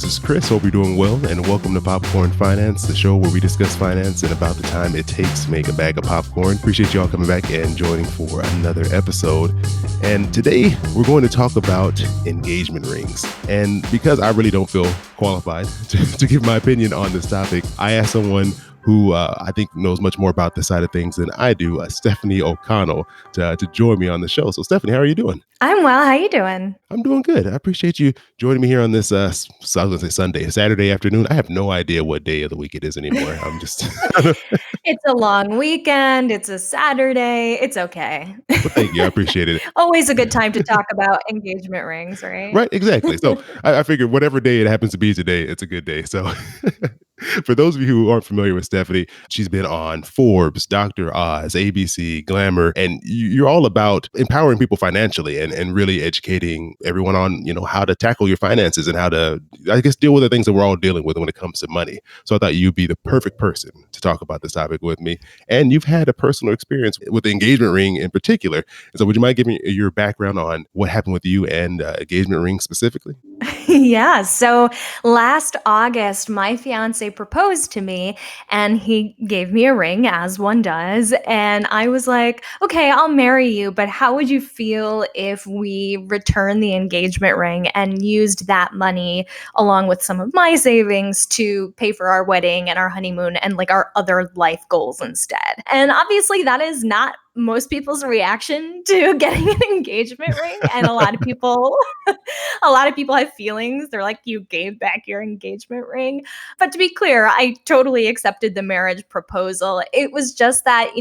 This is Chris. Hope you're doing well, and welcome to Popcorn Finance, the show where we discuss finance and about the time it takes to make a bag of popcorn. Appreciate y'all coming back and joining for another episode. And today we're going to talk about engagement rings. And because I really don't feel qualified to give my opinion on this topic, I asked someone who I think knows much more about this side of things than I do, Stefanie O'Connell, to join me on the show. So, Stefanie, how are you doing? I'm well. How you doing? I'm doing good. I appreciate you joining me here on this, I was going to say Saturday afternoon. I have no idea what day of the week it is anymore. I'm just... It's a long weekend. It's a Saturday. It's okay. Well, thank you. I appreciate it. Always a good time to talk about engagement rings, right? Right, exactly. So I figured whatever day it happens to be today, it's a good day. So for those of you who aren't familiar with Stefanie, she's been on Forbes, Dr. Oz, ABC, Glamour, and you're all about empowering people financially and really educating everyone on, how to tackle your finances and how to, I guess, deal with the things that we're all dealing with when it comes to money. So I thought you'd be the perfect person to talk about this topic with me. And you've had a personal experience with the engagement ring in particular. And so would you mind giving your background on what happened with you and engagement ring specifically? Yeah. So last August, my fiance proposed to me and he gave me a ring, as one does. And I was like, okay, I'll marry you. But how would you feel if we returned the engagement ring and used that money along with some of my savings to pay for our wedding and our honeymoon and like our other life goals instead? And obviously, that is not most people's reaction to getting an engagement ring. And a lot of people have feelings. They're like, you gave back your engagement ring. But to be clear, I totally accepted the marriage proposal. It was just that,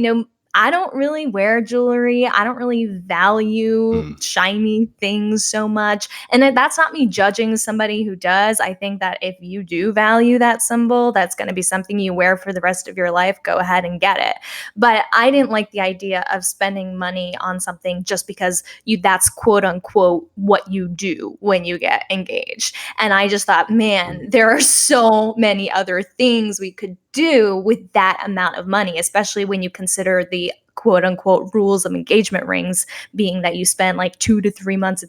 I don't really wear jewelry. I don't really value shiny things so much. And that's not me judging somebody who does. I think that if you do value that symbol, that's going to be something you wear for the rest of your life. Go ahead and get it. But I didn't like the idea of spending money on something just because that's quote unquote what you do when you get engaged. And I just thought, man, there are so many other things we could do with that amount of money, especially when you consider the quote unquote rules of engagement rings being that you spend like 2 to 3 months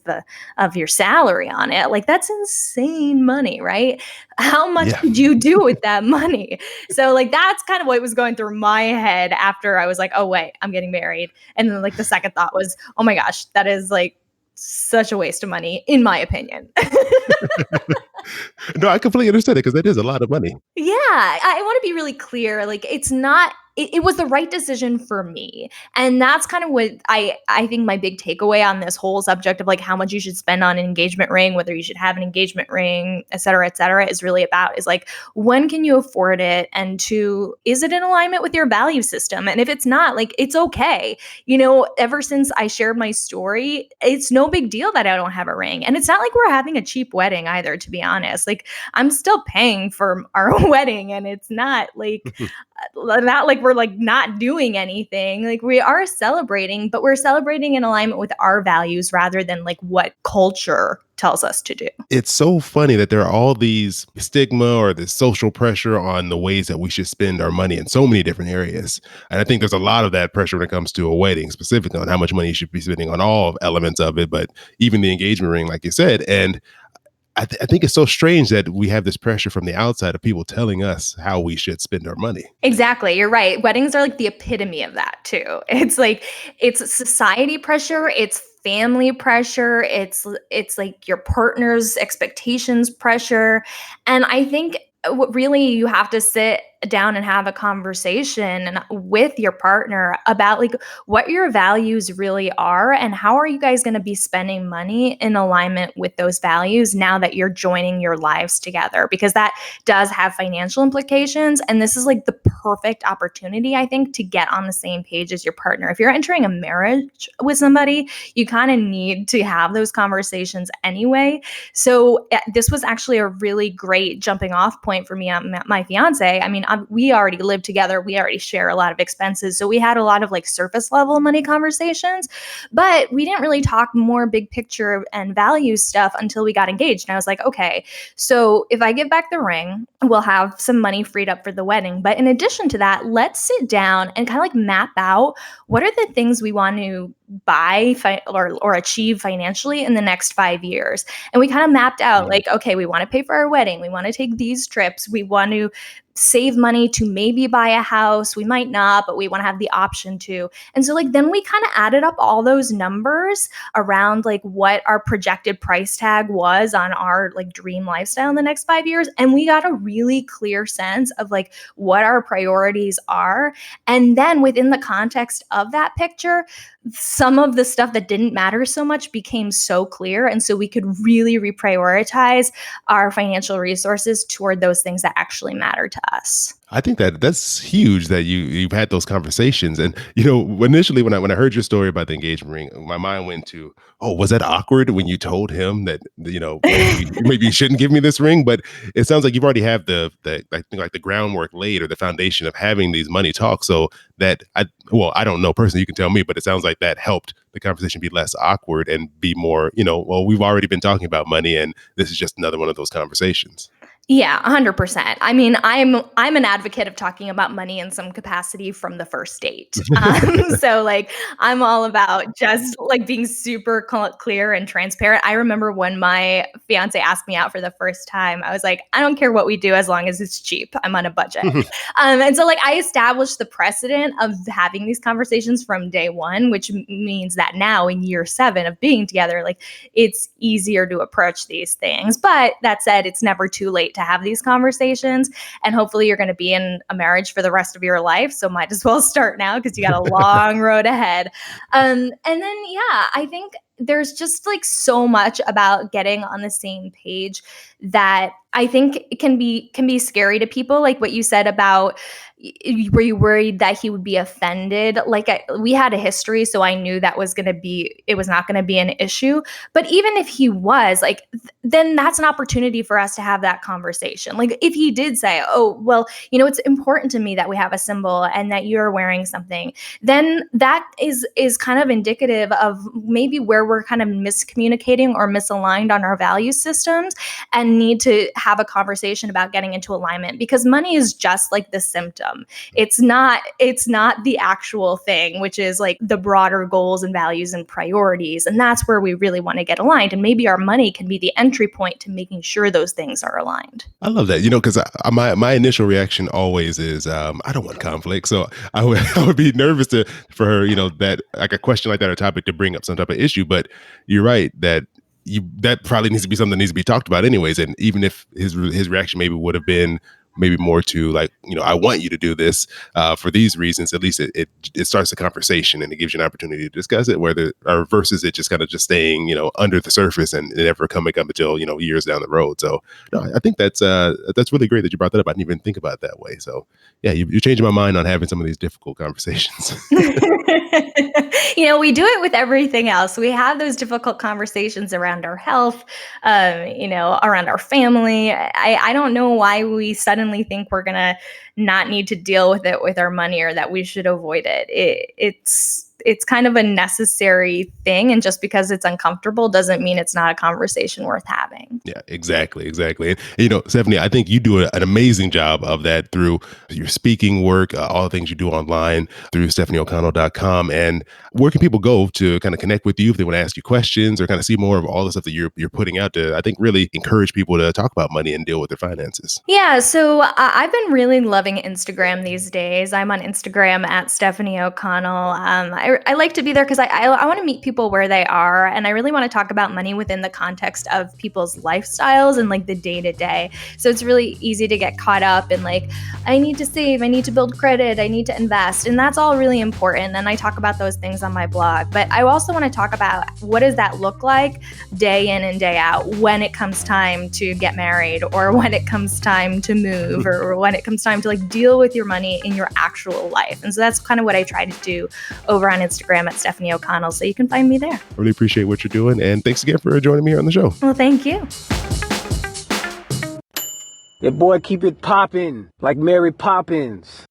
of your salary on it. Like, that's insane money, right? How much could you do with that money? So like, that's kind of what was going through my head after I was like, oh wait, I'm getting married. And then like the second thought was, oh my gosh, that is like such a waste of money, in my opinion. No, I completely understand it because that is a lot of money. Yeah, I want to be really clear. Like, it's not, it was the right decision for me. And that's kind of what I think my big takeaway on this whole subject of like how much you should spend on an engagement ring, whether you should have an engagement ring, et cetera, is really about is like, when can you afford it? And two, is it in alignment with your value system? And if it's not, like, it's okay. Ever since I shared my story, it's no big deal that I don't have a ring. And it's not like we're having a cheap wedding either, to be honest. Like, I'm still paying for our wedding, and it's not like we're like not doing anything. Like, we are celebrating, but we're celebrating in alignment with our values rather than like what culture tells us to do. It's so funny that there are all these stigma or this social pressure on the ways that we should spend our money in so many different areas. And I think there's a lot of that pressure when it comes to a wedding, specifically on how much money you should be spending on all elements of it, but even the engagement ring, like you said. And I think it's so strange that we have this pressure from the outside of people telling us how we should spend our money. Exactly. You're right. Weddings are like the epitome of that too. It's like, it's society pressure. It's family pressure. It's like your partner's expectations pressure. And I think what really you have to sit down and have a conversation with your partner about like what your values really are and how are you guys going to be spending money in alignment with those values now that you're joining your lives together, because that does have financial implications. And this is like the perfect opportunity, I think, to get on the same page as your partner. If you're entering a marriage with somebody, you kind of need to have those conversations anyway. So this was actually a really great jumping off point for me and my fiance. I mean, we already live together. We already share a lot of expenses. So we had a lot of like surface level money conversations, but we didn't really talk more big picture and value stuff until we got engaged. And I was like, okay, so if I give back the ring, we'll have some money freed up for the wedding. But in addition to that, let's sit down and kind of like map out what are the things we want to buy or achieve financially in the next 5 years. And we kind of mapped out like, okay, we want to pay for our wedding. We want to take these trips. We want to save money to maybe buy a house. We might not, but we want to have the option to. And so like then we kind of added up all those numbers around like what our projected price tag was on our like dream lifestyle in the next 5 years. And we got a really clear sense of like what our priorities are. And then within the context of that picture, some of the stuff that didn't matter so much became so clear. And so we could really reprioritize our financial resources toward those things that actually matter to us. I think that that's huge that you've had those conversations. And initially when I heard your story about the engagement ring, my mind went to, oh, was that awkward when you told him that maybe you shouldn't give me this ring? But it sounds like you've already have the I think like the groundwork laid or the foundation of having these money talks. So that I don't know personally, you can tell me, but it sounds like that helped the conversation be less awkward and be more, well, we've already been talking about money and this is just another one of those conversations. Yeah, 100%. I mean, I'm an advocate of talking about money in some capacity from the first date. So like I'm all about just like being super clear and transparent. I remember when my fiance asked me out for the first time, I was like, I don't care what we do as long as it's cheap. I'm on a budget. And so like I established the precedent of having these conversations from day one, which means that now in year 7 of being together, like it's easier to approach these things. But that said, it's never too late to have these conversations. And hopefully you're going to be in a marriage for the rest of your life. So might as well start now because you got a long road ahead. And then, yeah, I think there's just like so much about getting on the same page that I think it can be scary to people. Like what you said about, were you worried that he would be offended? Like we had a history, so I knew that it was not going to be an issue. But even if he was, like, then that's an opportunity for us to have that conversation. Like if he did say, oh, well, it's important to me that we have a symbol and that you're wearing something, then that is kind of indicative of maybe where we're kind of miscommunicating or misaligned on our value systems and need to have a conversation about getting into alignment, because money is just like the symptom. It's not the actual thing, which is like the broader goals and values and priorities. And that's where we really want to get aligned. And maybe our money can be the entry point to making sure those things are aligned. I love that, because my initial reaction always is I don't want conflict. So I would be nervous for her, that like a question like that or topic to bring up some type of issue. But you're right that that probably needs to be something that needs to be talked about anyways. And even if his reaction maybe would have been maybe more to like, I want you to do this for these reasons, at least it starts a conversation and it gives you an opportunity to discuss it, or versus it just kind of just staying, under the surface and never coming up until, years down the road. So no, I think that's really great that you brought that up. I didn't even think about it that way. So yeah, you're changing my mind on having some of these difficult conversations. We do it with everything else. We have those difficult conversations around our health, around our family. I don't know why we suddenly think we're going to not need to deal with it with our money or that we should avoid it. It's kind of a necessary thing. And just because it's uncomfortable doesn't mean it's not a conversation worth having. Yeah, exactly. And, Stefanie, I think you do an amazing job of that through your speaking work, all the things you do online through StefanieO'Connell.com. And where can people go to kind of connect with you if they want to ask you questions or kind of see more of all the stuff that you're putting out to, I think, really encourage people to talk about money and deal with their finances? Yeah, so I've been really loving Instagram these days. I'm on Instagram at Stefanie O'Connell. I like to be there because I want to meet people where they are. And I really want to talk about money within the context of people's lifestyles and like the day to day. So it's really easy to get caught up in like, I need to save, I need to build credit, I need to invest. And that's all really important. And I talk about those things on my blog. But I also want to talk about what does that look like day in and day out when it comes time to get married or when it comes time to move or when it comes time to like deal with your money in your actual life. And so that's kind of what I try to do over on Instagram at Stefanie O'Connell. So you can find me there. Really appreciate what you're doing. And thanks again for joining me here on the show. Well, thank you. Your boy keep it poppin' like Mary Poppins.